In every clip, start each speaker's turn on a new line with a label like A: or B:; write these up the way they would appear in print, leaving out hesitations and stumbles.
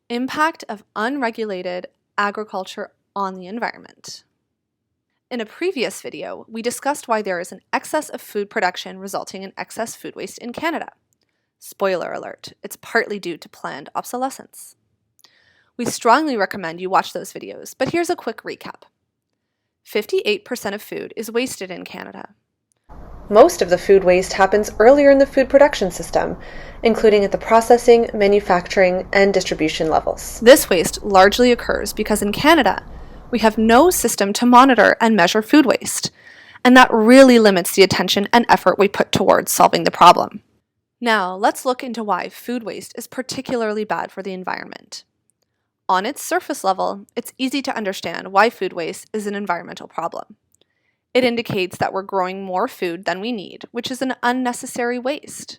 A: Impact of unregulated agriculture on the environment. In a previous video, we discussed why there is an excess of food production resulting in excess food waste in Canada. Spoiler alert, it's partly due to planned obsolescence. We strongly recommend you watch those videos, but here's a quick recap. 58% of food is wasted in Canada. Most of the food waste happens earlier in the food production system, including at the processing, manufacturing, and distribution levels. This waste largely occurs because in Canada, we have no system to monitor and measure food waste, and that really limits the attention and effort we put towards solving the problem. Now, let's look into why food waste is particularly bad for the environment. On its surface level, it's easy to understand why food waste is an environmental problem. It indicates that we're growing more food than we need, which is an unnecessary waste.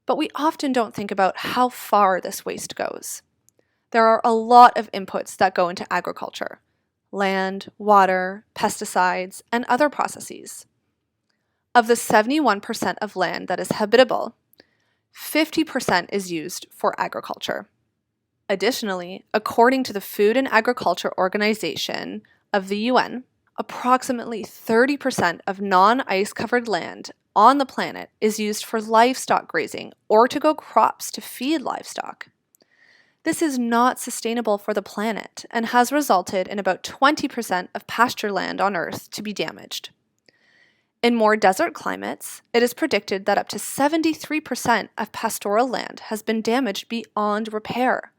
A: But we often don't think about how far this waste goes. There are a lot of inputs that go into agriculture: land, water, pesticides, and other processes. Of the 71% of land that is habitable, 50% is used for agriculture. Additionally, according to the Food and Agriculture Organization of the UN, approximately 30% of non-ice covered land on the planet is used for livestock grazing or to grow crops to feed livestock. This is not sustainable for the planet and has resulted in about 20% of pasture land on Earth to be damaged. In more desert climates, it is predicted that up to 73% of pastoral land has been damaged beyond repair.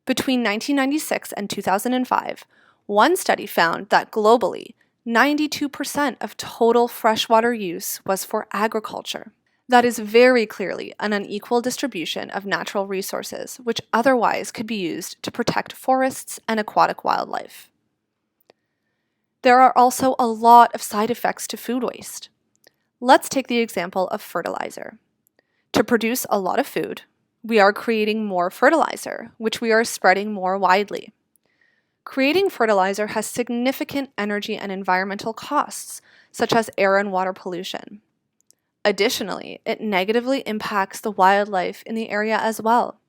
A: Between 1996 and 2005, one study found that globally, 92% of total freshwater use was for agriculture. That is very clearly an unequal distribution of natural resources, which otherwise could be used to protect forests and aquatic wildlife. There are also a lot of side effects to food waste. Let's take the example of fertilizer. To produce a lot of food, we are creating more fertilizer, which we are spreading more widely. Creating fertilizer has significant energy and environmental costs, such as air and water pollution. Additionally, it negatively impacts the wildlife in the area as well.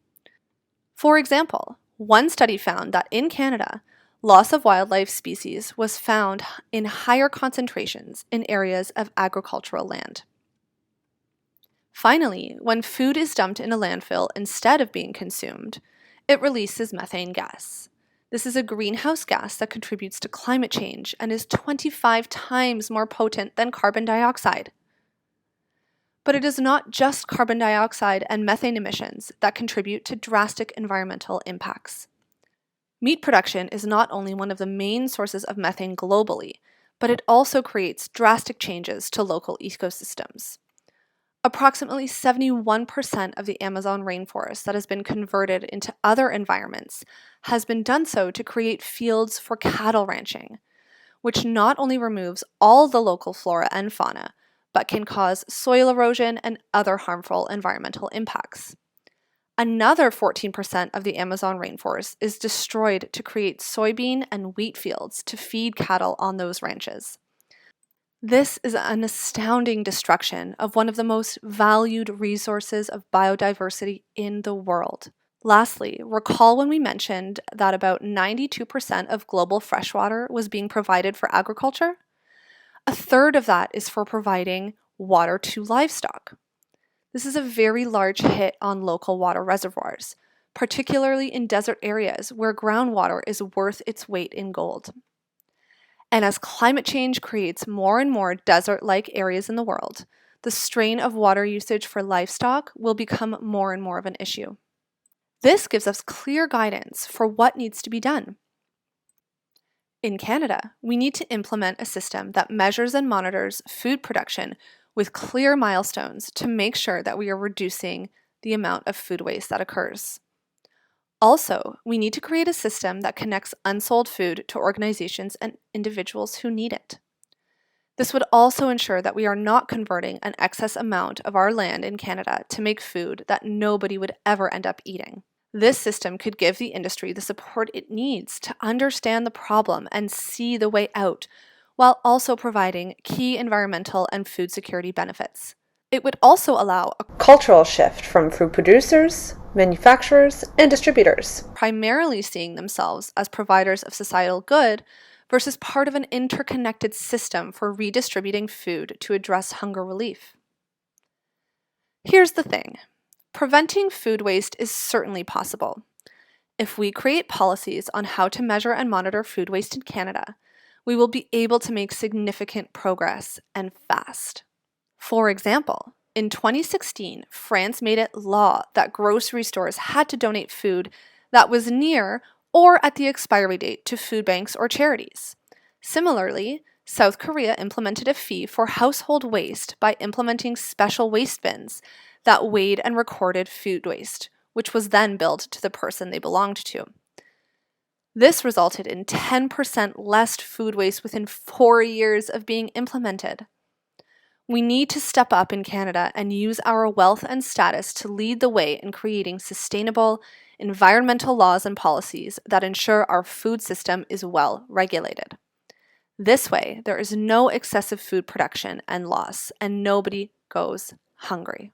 A: For example, one study found that in Canada, loss of wildlife species was found in higher concentrations in areas of agricultural land. Finally, when food is dumped in a landfill instead of being consumed, it releases methane gas. This is a greenhouse gas that contributes to climate change and is 25 times more potent than carbon dioxide. But it is not just carbon dioxide and methane emissions that contribute to drastic environmental impacts. Meat production is not only one of the main sources of methane globally, but it also creates drastic changes to local ecosystems. Approximately 71% of the Amazon rainforest that has been converted into other environments has been done so to create fields for cattle ranching, which not only removes all the local flora and fauna, but can cause soil erosion and other harmful environmental impacts. Another 14% of the Amazon rainforest is destroyed to create soybean and wheat fields to feed cattle on those ranches. This is an astounding destruction of one of the most valued resources of biodiversity in the world. Lastly, recall when we mentioned that about 92% of global freshwater was being provided for agriculture? A third of that is for providing water to livestock. This is a very large hit on local water reservoirs, particularly in desert areas where groundwater is worth its weight in gold. And as climate change creates more and more desert-like areas in the world, the strain of water usage for livestock will become more and more of an issue. This gives us clear guidance for what needs to be done. In Canada, we need to implement a system that measures and monitors food production with clear milestones to make sure that we are reducing the amount of food waste that occurs. Also, we need to create a system that connects unsold food to organizations and individuals who need it. This would also ensure that we are not converting an excess amount of our land in Canada to make food that nobody would ever end up eating. This system could give the industry the support it needs to understand the problem and see the way out, while also providing key environmental and food security benefits. It would also allow a
B: cultural shift from food producers, manufacturers, and distributors,
A: primarily seeing themselves as providers of societal good versus part of an interconnected system for redistributing food to address hunger relief. Here's the thing. Preventing food waste is certainly possible. If we create policies on how to measure and monitor food waste in Canada, we will be able to make significant progress and fast. For example, in 2016, France made it law that grocery stores had to donate food that was near or at the expiry date to food banks or charities. Similarly, South Korea implemented a fee for household waste by implementing special waste bins that weighed and recorded food waste, which was then billed to the person they belonged to. This resulted in 10% less food waste within 4 years of being implemented. We need to step up in Canada and use our wealth and status to lead the way in creating sustainable, environmental laws and policies that ensure our food system is well regulated. This way, there is no excessive food production and loss, and nobody goes hungry.